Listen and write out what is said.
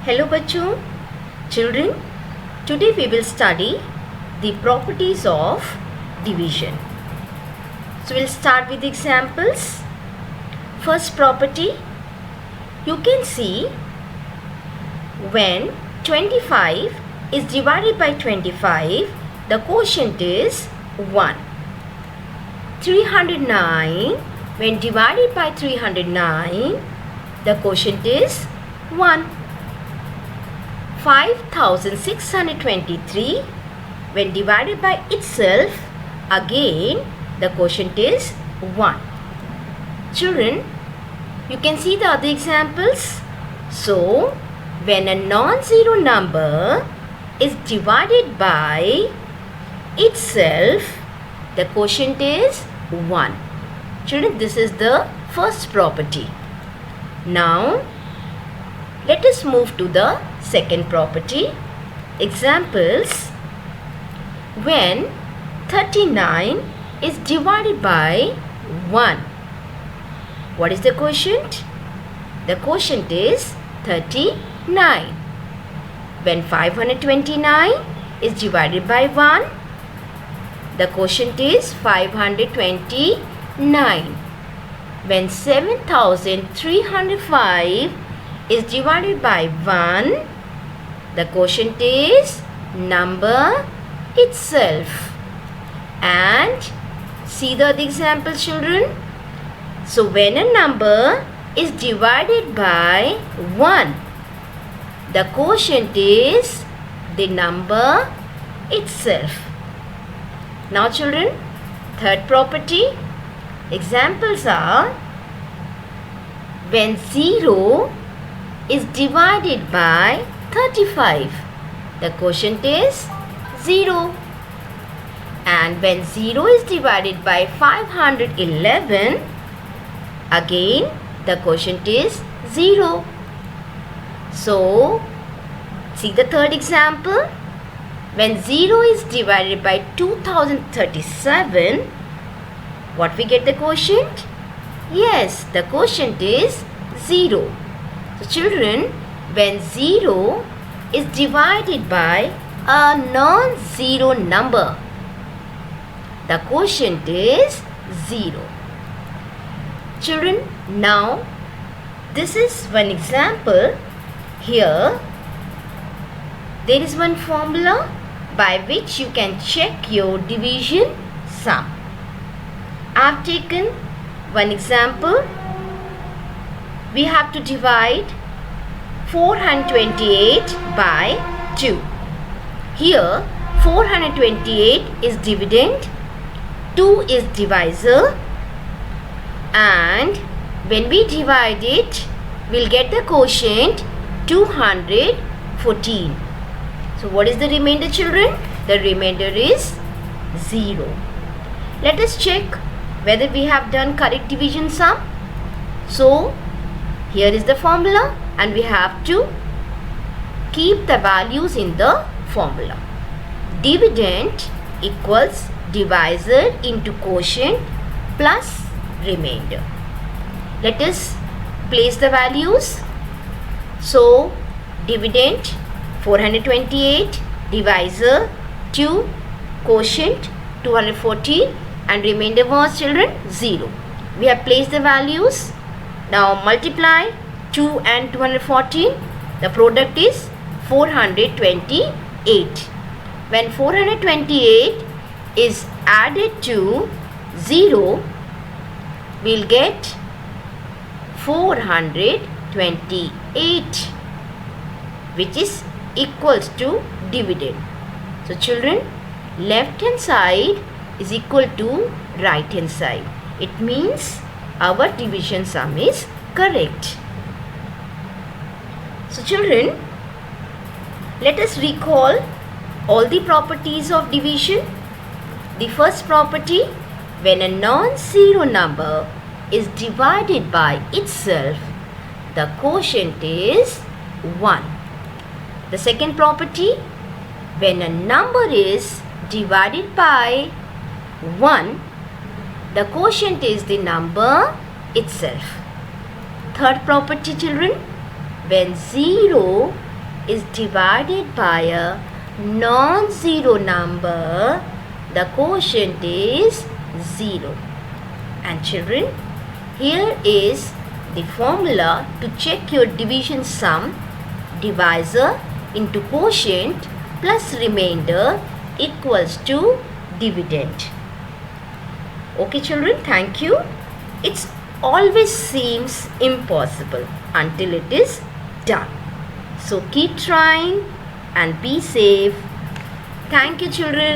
Hello बच्चों, children. Today we will study the properties of division. So we'll start with examples. First property, you can see when 25 is divided by 25, the quotient is 1. 309 when divided by 309, the quotient is 1. 5623 when divided by itself, again the quotient is 1. Children, you can see the other examples. So, when a non-zero number is divided by itself, the quotient is 1. Children, this is the first property. Now, let us move to the second property. Examples, when 39 is divided by 1, what is the quotient? The quotient is 39. When 529 is divided by 1, the quotient is 529. When 7305 is divided by 1, the quotient is number itself. And see the example, children. So when a number is divided by 1, the quotient is the number itself. Now children, third property. Examples are when 0 is divided by 35, the quotient is 0. And when 0 is divided by 511, again the quotient is 0. So, see the third example. When 0 is divided by 2037, what we get the quotient? Yes, the quotient is 0. So children, when 0 is divided by a non-zero number, the quotient is 0. Children, now this is one example. Here, there is one formula by which you can check your division sum. I have taken one example. We have to divide 428 by 2. Here 428 is dividend, 2 is divisor, and when we divide it, we'll get the quotient 214. So what is the remainder, children? The remainder is 0. Let us check whether we have done correct division sum. So here is the formula, and we have to keep the values in the formula. Dividend equals divisor into quotient plus remainder. Let us place the values. So dividend 428, divisor 2, quotient 214, and remainder was, children, 0. We have placed the values. Now multiply 2 and 214. The product is 428. When 428 is added to 0, we'll get 428, which is equals to dividend. So children, left hand side is equal to right hand side. It means our division sum is correct. So children, let us recall all the properties of division. The first property, when a non-zero number is divided by itself, the quotient is 1. The second property, when a number is divided by 1, the quotient is the number itself. Third property, children, when 0 is divided by a non-zero number, the quotient is 0. And children, here is the formula to check your division sum. Divisor into quotient plus remainder equals to dividend. Okay children, thank you. It always seems impossible until it is done. So keep trying and be safe. Thank you children.